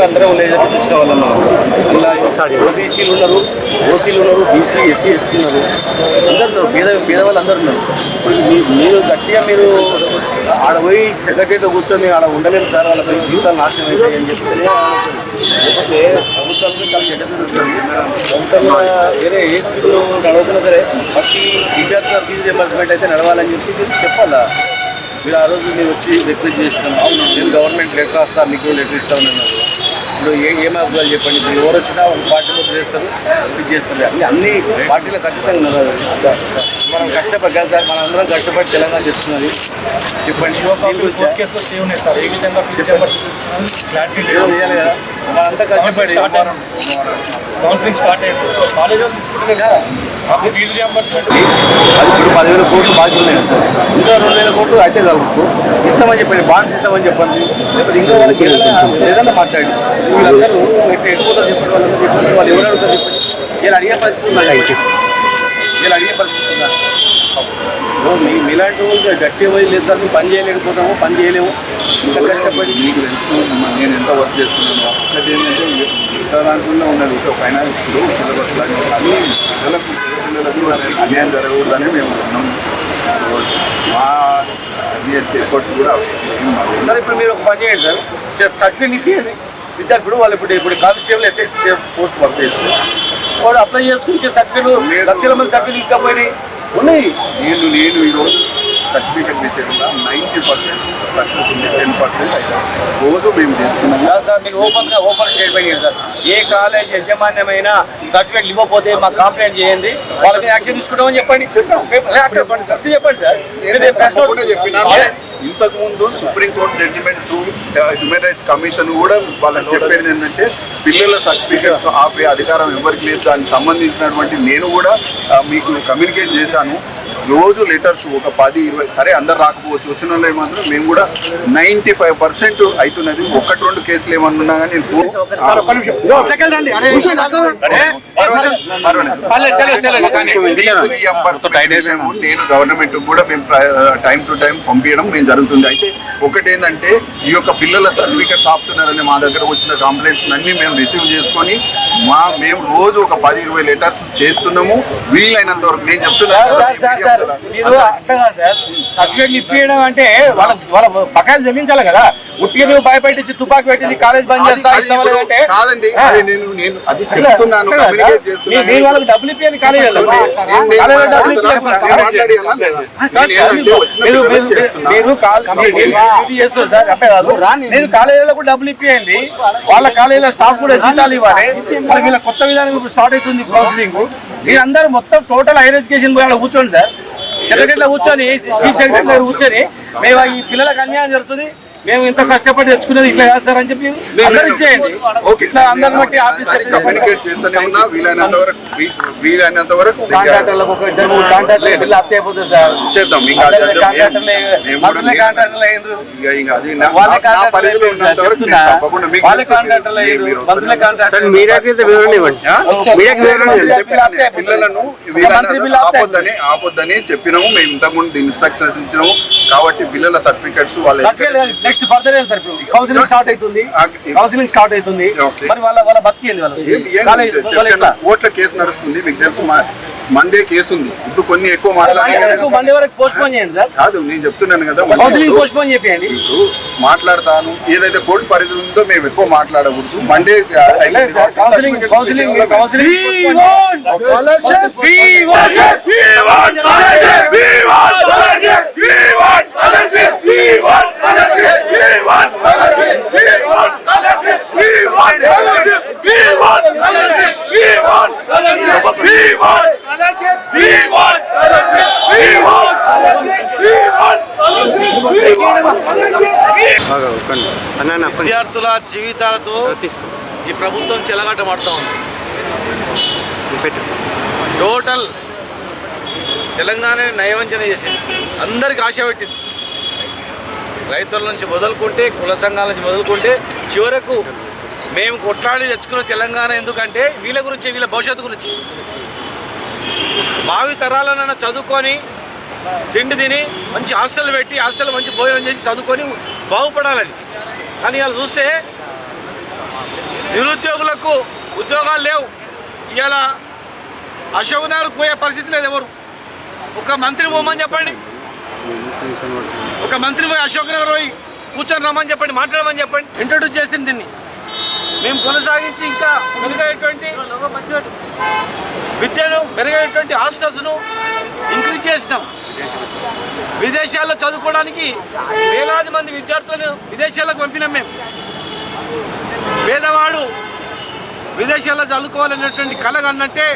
అందరం చూసిన వాళ్ళం ఓబీసీలు ఉన్నారు, ఓసీలు ఉన్నారు, బీసీ ఎస్సీ ఎస్టీ ఉన్నారు, అందరు పేదవాళ్ళు అందరు ఉన్నారు. మీరు గట్టిగా మీరు ఆడ పోయి సెక్రటరీలో కూర్చొని ఆడ ఉండలేము సార్, వాళ్ళ జీవితాలు నాశనం అవుతాయి అని చెప్తే లేకపోతే ప్రభుత్వానికి చాలా చెడ్డ వస్తుంది. ప్రభుత్వంలో వేరే ఏ స్కీమ్లో నడవుతున్నా సరే ఫస్ట్ విద్యార్థుల ఫీజు రియంబర్స్మెంట్ అయితే నడవాలని చెప్పి మీరు చెప్పాలా. మీరు ఆ రోజు మీరు వచ్చి రిక్వెస్ట్ చేసినాం, నేను గవర్నమెంట్ లెటర్ రాస్తాను, మీకు లెటర్ ఇస్తామని అన్నారు. ఇప్పుడు ఏం అభిప్రాయాలు చెప్పండి. ఇప్పుడు ఎవరు వచ్చినా ఒక పార్టీ ముందు చేస్తారు, ఇది చేస్తారు. అన్ని పార్టీలు ఖచ్చితంగా ఉన్నారు. మనం కష్టపడ్డారు సార్, మనం అందరం కష్టపడి తెలంగాణ తెచ్చుకున్నది. చెప్పండి కేసులో స్టే ఉన్నాయి సార్, ఏ విధంగా క్లారిటీ చేయాలి కదా. మనంతా కష్టపడి కౌన్సిలింగ్ స్టార్ట్ అయ్యింది, కాలేజ్ వాళ్ళు తీసుకుంటారు కదా అప్పుడు ఫీజు రియంబర్స్మెంట్. అది ఇప్పుడు 10,000 కోట్లు బాకీ ఉన్నాయి, ఇంకా 2,000 కోట్లు అయితే కలుపు ఇస్తామని చెప్పండి, బాండ్స్ ఇస్తామని చెప్పండి. లేకపోతే ఇంకా వాళ్ళకి ఏదన్నా మాట్లాడి వీళ్ళందరూ ఎట్లా వెళ్ళిపోతారు చెప్పండి, వాళ్ళందరూ చెప్పండి. వాళ్ళు ఎవరు అడుగుతారు చెప్పండి. వీళ్ళు అడిగే పరిస్థితి ఉందా? వీళ్ళు అడిగే పరిస్థితి ఉందా? మీలాంటి వాళ్ళు గట్టిగా పోయి లేదు సార్, మేము పని చేయలేకపోతాము, పని చేయలేము, ఇంకా కష్టపడి. మీకు తెలుసు నేను ఎంత వర్క్ చేస్తున్నాను. ఒకటి ఏంటంటే ఇంత దాంట్లో ఉన్నది ఒక ఫైనాన్స్ సిలబస్ లాగా అది పిల్లలకు అన్యాయం జరగకూడదని మేము ఉన్నాం. మా బిఎస్సీ ఎఫర్ట్స్ కూడా సార్. ఇప్పుడు మీరు ఒక పని చేయండి సార్, సర్టిఫికేట్ ఇప్పించండి విద్యార్థులు. వాళ్ళు ఇప్పుడు కానిస్టేబుల్ ఎస్ఐ పోస్ట్ వర్క్ చేస్తారు, వాడు అప్లై చేసుకుంటే సర్టిఫికేట్ లక్షల మంది సర్టిఫికేట్ ఇంకా పోయినాయి ఉన్నాయి. నేను ఈరోజు సర్టిఫికేట్ విషయంలో 90% సక్సెస్ ఉంది, 10% అయితే రోజు మేము చేస్తున్నాం సార్. మీకు ఓపెన్ స్టేట్మెంట్ సార్, ఏ కాలేజ్ యజమాన్యమైనా సర్టిఫికేట్ ఇవ్వకపోతే మాకు కంప్లైంట్ చేయండి, వాళ్ళ మీద యాక్షన్ తీసుకుంటామని చెప్పండి. చెప్పండి సార్. చెప్పినా ఇంతకుముందు Supreme Court judgements, human rights commission కూడా వాళ్ళకి చెప్పేది ఏంటంటే పిల్లల సర్టిఫికేట్స్ ఆపే అధికారం ఎవరికి లేదు. దానికి సంబంధించినటువంటి నేను కూడా మీకు కమ్యూనికేట్ చేశాను. రోజు లెటర్స్ ఒక 10-20 సరే అందరు రాకపోవచ్చు, వచ్చిన వాళ్ళు మాత్రం మేము కూడా 95% అవుతున్నది. 1-2 కేసులు ఏమన్నా కానీ నేను నేను గవర్నమెంట్ కూడా మేము టైం టు టైం పంపించడం మేము జరుగుతుంది. అయితే ఒకటేంటంటే ఈ యొక్క పిల్లల సర్టిఫికెట్స్ ఆపుతున్నారని మా దగ్గర వచ్చిన కంప్లైంట్స్ అన్ని మేము రిసీవ్ చేసుకొని మేము రోజు ఒక 10-20 లెటర్స్ చేస్తున్నాము. వీలైనంత వరకు నేను చెప్తున్నాను సర్టిఫికేట్ ఇప్పించడం అంటే వాళ్ళ బకాయిలు చెల్లించాలి కదా. ఉట్టిగా నువ్వు భయపెట్టి తుపాకి పెట్టి కాలేజ్ బంద్ చేస్తా అంటే కాదండి. నేను అది చెప్తున్నాను, వాళ్ళకి డబ్బులు ఇప్పించండి కాలేజ్ చేస్తారు సార్. అట్టే కాదు, నేను కాలేజీలో కూడా డబ్బులు ఇప్పియండి, వాళ్ళ కాలేజీలో స్టాఫ్ కూడా జీతాలు ఇవ్వాలి. మరి వీళ్ళ కొత్త విధానం ఇప్పుడు స్టార్ట్ అవుతుంది ప్రాసెసింగ్. మీరందరూ మొత్తం టోటల్ హైయర్ ఎడ్యుకేషన్ పోయి కూర్చోండి సార్. సెక్రటరీలో కూర్చొని చీఫ్ సెక్రటరీ కూర్చొని మేము ఈ పిల్లలకు అన్యాయం జరుగుతుంది, మేము ఇంత కష్టపడి తెచ్చుకునేది ఇట్లా కాదు సార్ అని చెప్పి అందరూ ఇచ్చేయండి. ఇట్లా అందరిని బట్టి ఆఫీస్ కమ్యూనికేట్ చేస్తూనే ఉన్నా. వీలైనంత వరకు కాంట్రాక్టర్లకు ఒక 2-3 కాంట్రాక్టర్లు బిల్లు ఆప్తే అయిపోతుంది సార్. చేద్దాం. పిల్లలను ఆపొద్దని చెప్పినాము మేము ఇంతకుముందు ఇన్స్ట్రక్షన్స్ ఇచ్చినాము. కాబట్టి పిల్లల సర్టిఫికెట్స్ వాళ్ళ నెక్స్ట్ ఫర్దర్ ఏం సార్ కౌన్సిలింగ్ స్టార్ట్ అవుతుంది. మరి వాళ్ళ బతికేంది కోర్టులో కేసు నడుస్తుంది. మీకు తెలుసు మండే కేసు ఉంది. ఇప్పుడు కొన్ని ఎక్కువ మండే వరకు పోస్ట్పోన్ చేయండి సార్. కాదు, నేను చెప్తున్నాను కదా కౌన్సిలింగ్ పోస్ట్పోన్ చేయండి. మాట్లాడతాను. ఏదైతే కోర్టు పరిధి ఉందో మేము ఎక్కువ మాట్లాడకూడదు. మండే విద్యార్థుల జీవితాలతో ఈ ప్రభుత్వం చెలగాటమాడుతూ ఉంది. టోటల్ తెలంగాణ నయవంచన చేసింది, అందరికి ఆశ పెట్టింది. రైతుల నుంచి మొదలుకుంటే, కుల సంఘాల నుంచి మొదలుకుంటే, చివరకు మేము కొట్లాడి తెచ్చుకున్న తెలంగాణ ఎందుకంటే వీళ్ళ గురించి, వీళ్ళ భవిష్యత్తు గురించి. భావి తరాలనైనా చదువుకొని తిండి తిని మంచి హాస్టల్ పెట్టి హాస్టల్ మంచి భోజనం చేసి చదువుకొని బాగుపడాలని. కానీ ఇవాళ చూస్తే నిరుద్యోగులకు ఉద్యోగాలు లేవు. ఇవాళ అశోక్ నగర్కు పోయే పరిస్థితి లేదు. ఎవరు ఒక మంత్రి పోమని చెప్పండి, ఒక మంత్రి పోయి అశోక్ నగర్ పోయి కూర్చొని రమ్మని చెప్పండి, మాట్లాడమని చెప్పండి. ఇంట్రొడ్యూస్ చేసింది దీన్ని మేము కొనసాగించి ఇంకా మెరుగైనటువంటి విద్యను, మెరుగైనటువంటి హాస్టల్స్ను ఇంక్రీజ్ చేసినాం. విదేశాల్లో చదువుకోవడానికి వేలాది మంది విద్యార్థులను విదేశాలకు పంపినాం మేము. పేదవాడు విదేశాల్లో చదువుకోవాలనేటువంటి కళ అన్నట్టే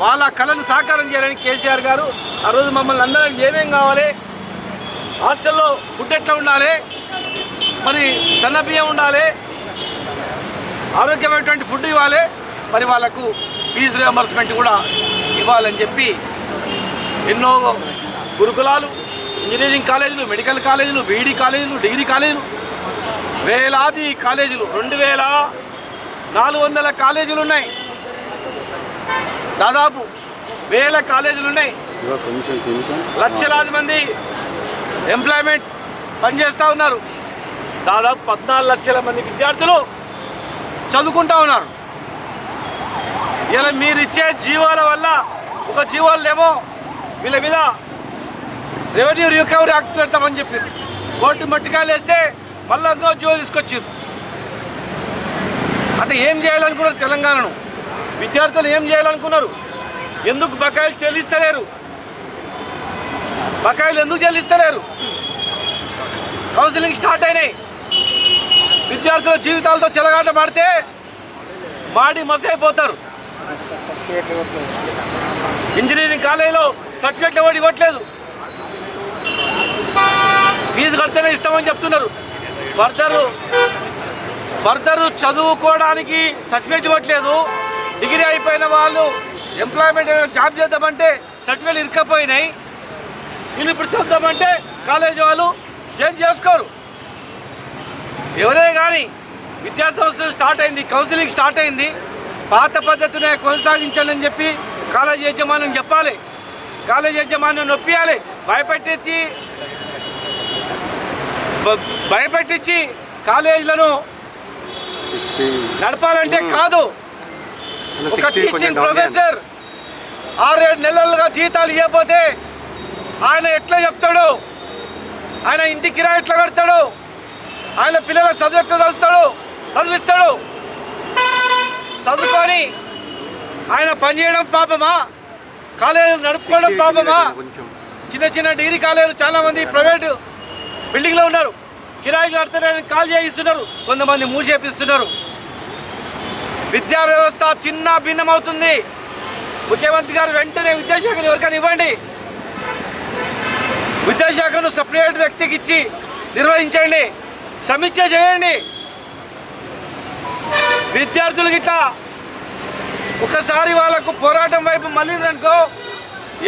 వాళ్ళ కళను సాకారం చేయాలని కేసీఆర్ గారు ఆ రోజు మమ్మల్ని అందరికీ ఏమేం కావాలి, హాస్టల్లో ఫుడ్ ఎట్లా ఉండాలి, మరి సన్న బియ్యం ఉండాలి, ఆరోగ్యమైనటువంటి ఫుడ్ ఇవ్వాలి, మరి వాళ్ళకు ఫీజు రియంబర్స్మెంట్ కూడా ఇవ్వాలని చెప్పి ఎన్నో గురుకులాలు, ఇంజనీరింగ్ కాలేజీలు, మెడికల్ కాలేజీలు, బీఈడీ కాలేజీలు, డిగ్రీ కాలేజీలు, వేలాది కాలేజీలు, 2400 కాలేజీలు ఉన్నాయి. దాదాపు 1000 కాలేజీలు ఉన్నాయి. లక్షలాది మంది ఎంప్లాయ్మెంట్ పనిచేస్తూ ఉన్నారు. దాదాపు 14 లక్షల మంది విద్యార్థులు చదువుకుంటూ ఉన్నారు. ఇలా మీరు ఇచ్చే జీవోల వల్ల, ఒక జీవోలేమో వీళ్ళ మీద రెవెన్యూ రికవరీ యాక్ట్ పెడతామని చెప్పారు. కోర్టు మట్టికాయలు వేస్తే మళ్ళీ ఇంకో జీవో తీసుకొచ్చారు. అంటే ఏం చేయాలనుకున్నారు తెలంగాణను? విద్యార్థులు ఏం చేయాలనుకున్నారు? ఎందుకు బకాయిలు చెల్లిస్తలేరు? బకాయిలు ఎందుకు చెల్లిస్తలేరు? కౌన్సిలింగ్ స్టార్ట్ అయినాయి. విద్యార్థుల జీవితాలతో చెలగాట మాడితే మాడి మసైపోతారు. ఇంజనీరింగ్ కాలేజీలో సర్టిఫికెట్లు ఎవరు ఇవ్వట్లేదు. ఫీజు కడితేనే ఇస్తామని చెప్తున్నారు. ఫర్దర్ చదువుకోవడానికి సర్టిఫికెట్ ఇవ్వట్లేదు. డిగ్రీ అయిపోయిన వాళ్ళు ఎంప్లాయ్మెంట్ జాబ్ చేద్దామంటే సర్టిఫికెట్లు ఇరుక్కపోయినాయి. వీళ్ళు ఇప్పుడు చదువుతామంటే కాలేజీ వాళ్ళు చేంజ్ చేసుకోరు. ఎవరే కానీ విద్యా సంవత్సరం స్టార్ట్ అయింది, కౌన్సిలింగ్ స్టార్ట్ అయింది. పాత పద్ధతినే కొనసాగించండి అని చెప్పి కాలేజ్ యజమాని చెప్పాలి. కాలేజ్ యజమాని నొప్పియాలి. భయపెట్టించి కాలేజీలను నడపాలంటే కాదు. ఒక టీచింగ్ ప్రొఫెసర్ 6-7 నెలలుగా జీతాలు ఇవ్వకపోతే ఆయన ఎట్లా చెప్తాడు? ఆయన ఇంటి కిరాయి ఎట్లా కడతాడు? ఆయన పిల్లల చదువు ఎట్లా చదివిస్తాడు? చదువుకొని ఆయన పనిచేయడం పాపమా? కాలేజీలు నడుపుకోవడం పాపమా? చిన్న డిగ్రీ కాలేజీలు చాలామంది ప్రైవేటు బిల్డింగ్లో ఉన్నారు, కిరాయిలు కడతారని కాల్ చేయిస్తున్నారు, కొంతమంది మూసేపిస్తున్నారు. విద్యా వ్యవస్థ చిన్న భిన్నమవుతుంది. ముఖ్యమంత్రి గారు వెంటనే విద్యాశాఖను ఎవరికైనా ఇవ్వండి. విద్యాశాఖను సపరేట్ వ్యక్తికి ఇచ్చి నిర్వహించండి, సమీక్ష చేయండి. విద్యార్థులు గిట్లా ఒకసారి వాళ్ళకు పోరాటం వైపు మళ్ళీందనుకో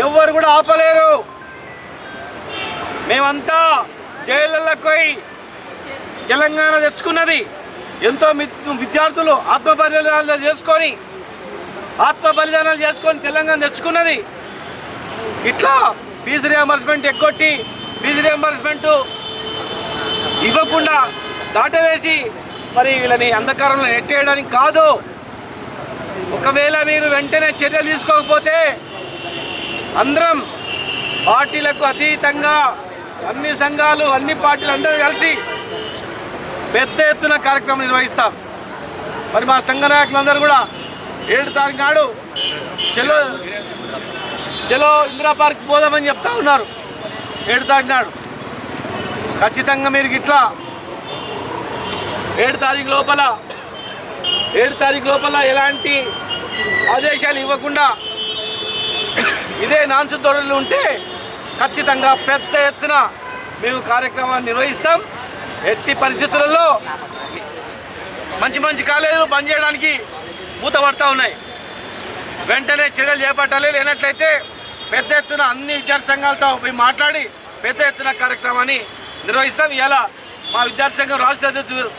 ఎవ్వరు కూడా ఆపలేరు. మేమంతా జైళ్ళకు పోయి తెలంగాణ తెచ్చుకున్నది. ఎంతో విద్యార్థులు ఆత్మ బలిదానాలు చేసుకొని తెలంగాణ తెచ్చుకున్నది. ఇట్లా ఫీజు రియంబర్స్మెంట్ ఎగ్గొట్టి ఫీజు రియంబర్స్మెంట్ ఇవ్వకుండా దాటవేసి మరి వీళ్ళని అంధకారంలో నెట్టేయడానికి కాదు. ఒకవేళ మీరు వెంటనే చర్యలు తీసుకోకపోతే అందరం పార్టీలకు అతీతంగా అన్ని సంఘాలు అన్ని పార్టీలు అందరూ కలిసి పెద్ద ఎత్తున కార్యక్రమం నిర్వహిస్తాం. మరి మా సంఘ నాయకులందరూ కూడా 7 తారీఖు నాడు చలో ఇందిరా పార్క్ పోదామని చెప్తా ఉన్నారు. 7 తారీఖు నాడు ఖచ్చితంగా మీరు ఇట్లా 7 తారీఖు లోపల ఎలాంటి ఆదేశాలు ఇవ్వకుండా ఇదే నాన్సు ధోరణులు ఉంటే ఖచ్చితంగా పెద్ద ఎత్తున మేము కార్యక్రమాన్ని నిర్వహిస్తాం. ఎట్టి పరిస్థితులలో మంచి కాలేజీలు బంద్ చేయడానికి మూతపడతా ఉన్నాయి. వెంటనే చర్యలు చేపట్టాలి. లేనట్లయితే పెద్ద ఎత్తున అన్ని విద్యార్థి సంఘాలతో మాట్లాడి పెద్ద ఎత్తున కార్యక్రమాన్ని నిర్వహిస్తాం. ఇలా మా విద్యార్థి సంఘం రాష్ట్ర అధ్యక్షుడు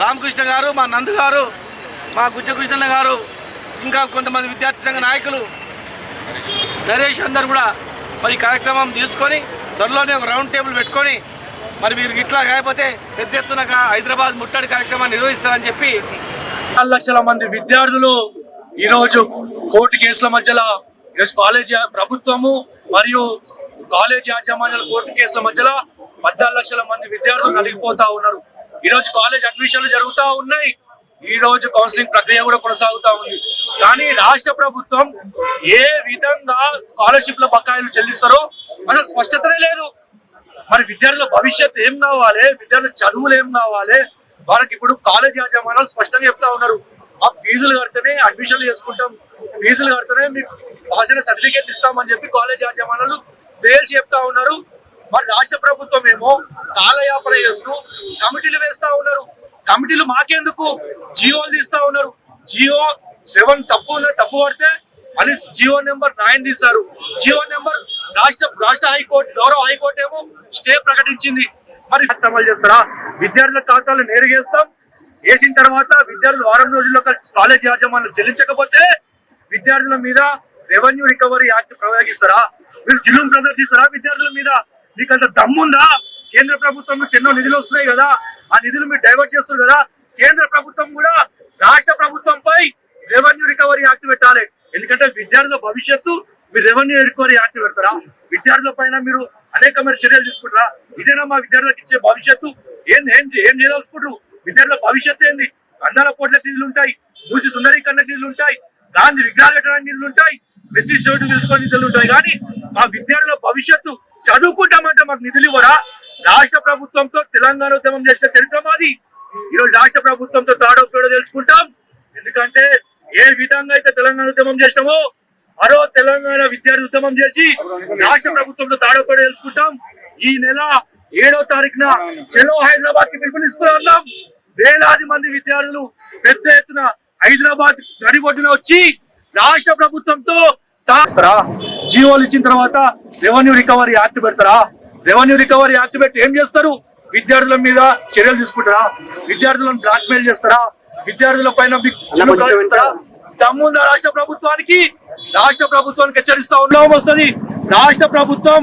రామకృష్ణ గారు, మా నందు గారు, మా గుజ్జకృష్ణ గారు, ఇంకా కొంతమంది విద్యార్థి సంఘ నాయకులు నరేష్ అందరు కూడా మరి కార్యక్రమం తీసుకొని త్వరలోనే ఒక రౌండ్ టేబుల్ పెట్టుకొని మరి మీరు ఇట్లా కాకపోతే పెద్ద ఎత్తున హైదరాబాద్ ముట్టడి కార్యక్రమాన్ని నిర్వహిస్తారని చెప్పి 4 లక్షల మంది విద్యార్థులు ఈరోజు కోర్టు కేసుల మధ్యలో ఈరోజు కాలేజ్ ప్రభుత్వము మరియు కాలేజ్ యాజమాన్యాల కోర్టు కేసుల మధ్యలో 14 లక్షల మంది విద్యార్థులు నలిగిపోతా ఉన్నారు. ఈరోజు కాలేజ్ అడ్మిషన్లు జరుగుతూ ఉన్నాయి. ఈ రోజు కౌన్సిలింగ్ ప్రక్రియ కూడా కొనసాగుతా ఉంది. కానీ రాష్ట్ర ప్రభుత్వం ఏ విధంగా స్కాలర్షిప్ల బకాయిలు చెల్లిస్తారో అసలు స్పష్టతనే లేదు. మరి విద్యార్థుల భవిష్యత్ ఏం కావాలి, విద్యార్థుల చదువులు ఏం కావాలి, వాళ్ళకి ఇప్పుడు కాలేజ్ యాజమాన్యాలు స్పష్టంగా చెప్తా ఉన్నారు. మాకు ఫీజులు కడితేనే అడ్మిషన్లు చేసుకుంటాం, ఫీజులు కడితేనే మీకు కావాల్సిన సర్టిఫికేట్లు ఇస్తామని చెప్పి కాలేజ్ యాజమాన్యాలు తేల్చి చెప్తా ఉన్నారు. మరి రాష్ట్ర ప్రభుత్వం ఏమో కాలయాపన చేస్తూ కమిటీలు వేస్తా ఉన్నారు. కమిటీలు మాకెందుకు, జియోలు తీస్తా ఉన్నారు. జియో 7 తప్పు పడితే మళ్ళీ జియో నెంబర్ 9 తీస్తారు. జియో నెంబర్ రాష్ట్ర హైకోర్టు, గౌరవ హైకోర్టు ఏమో స్టే ప్రకటించింది. మరి అమలు చేస్తారా? విద్యార్థుల ఖాతాలు నేరుగేస్తాం. వేసిన తర్వాత విద్యార్థులు వారం రోజుల్లో కాలేజ్ యాజమాన్యాలు చెల్లించకపోతే విద్యార్థుల మీద రెవెన్యూ రికవరీ యాక్ట్ ప్రయోగిస్తారా? మీరు జిల్లును ప్రదర్శిస్తారా విద్యార్థుల మీద? మీకు అంత దమ్ముందా? కేంద్ర ప్రభుత్వం నుంచి ఎన్నో నిధులు వస్తున్నాయి కదా, ఆ నిధులు మీరు డైవర్ట్ చేస్తారు కదా. కేంద్ర ప్రభుత్వం కూడా రాష్ట్ర ప్రభుత్వంపై రెవెన్యూ రికవరీ యాక్ట్ పెట్టాలి. ఎందుకంటే విద్యార్థుల భవిష్యత్తు మీరు రెవెన్యూ రికవరీ యాక్ట్ పెడతారా? విద్యార్థుల పైన మీరు అనేకమైన చర్యలు తీసుకుంటారా? ఇదేనా మా విద్యార్థులకు ఇచ్చే భవిష్యత్తు? ఏం చేయదలుచుకుంటారు? విద్యార్థుల భవిష్యత్తు ఏంది? అందాల పోట్ల నిధులు ఉంటాయి, మూసి సుందరీకరణ నిధులు ఉంటాయి, గాంధీ విగ్రహాలు పెట్టడానికి నిధులు ఉంటాయి, మెస్సీ షోటు తీసుకొని నిధులు ఉంటాయి. కానీ మా విద్యార్థుల భవిష్యత్తు చదువుకుంటామంటే మాకు నిధులు ఇవ్వరా? రాష్ట్ర ప్రభుత్వంతో తెలంగాణ ఉద్యమం చేసిన చరిత్ర మాది. ఈరోజు రాష్ట్ర ప్రభుత్వంతో తాడో పేడో తెలుసుకుంటాం. ఎందుకంటే ఏ విధంగా అయితే తెలంగాణ ఉద్యమం చేసినామో మరో తెలంగాణ విద్యార్థి ఉద్యమం చేసి రాష్ట్ర ప్రభుత్వంతో తాడో పేడో తెలుసుకుంటాం. ఈ నెల 7వ తారీఖున చలో హైదరాబాద్ కి పిలుపునిస్తున్నాం. వేలాది మంది విద్యార్థులు పెద్ద ఎత్తున హైదరాబాద్ నడిబొడ్డున వచ్చి రాష్ట్ర ప్రభుత్వంతో జియోలు ఇచ్చిన తర్వాత రెవెన్యూ రికవరీ యాక్ట్ పెడతారా? రెవెన్యూ రికవరీ యాక్ట్ పెట్టి ఏం చేస్తారు? విద్యార్థుల మీద చర్యలు తీసుకుంటారా? విద్యార్థులను బ్లాక్ మెయిల్ చేస్తారా? విద్యార్థుల పైన ప్రకటిస్తారా? దమ్ముందా రాష్ట్ర ప్రభుత్వానికి హెచ్చరిస్తా ఉన్నాం. వస్తుంది రాష్ట్ర ప్రభుత్వం,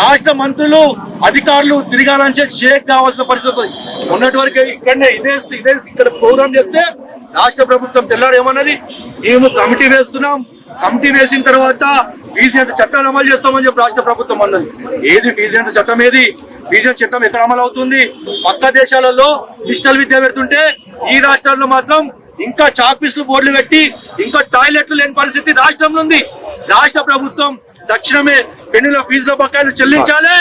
రాష్ట్ర మంత్రులు, అధికారులు తిరగాలని షేక్ కావాల్సిన పరిస్థితి. మొన్నటి వరకు ఇక్కడనే ఇదే ఇక్కడ ప్రోగ్రామ్ చేస్తే రాష్ట్ర ప్రభుత్వం తెల్లాడు ఏమన్నది, మేము కమిటీ వేస్తున్నాం, కమిటీ వేసిన తర్వాత ఫీజు ఎంత చట్టాన్ని అమలు చేస్తామని చెప్పి రాష్ట్ర ప్రభుత్వం అన్నది. ఏది ఫీజు ఎంత చట్టం? ఏది ఫీజు ఎంత చట్టం? ఎక్కడ అమలు అవుతుంది? పక్క దేశాలలో డిజిటల్ విద్య పెడుతుంటే ఈ రాష్ట్రాల్లో మాత్రం ఇంకా చాక్పీస్లు బోర్డులు పెట్టి ఇంకా టాయిలెట్లు లేని పరిస్థితి రాష్ట్రంలో ఉంది. రాష్ట్ర ప్రభుత్వం తక్షణమే పెన్నుల ఫీజుల బకాయిలు చెల్లించాలి.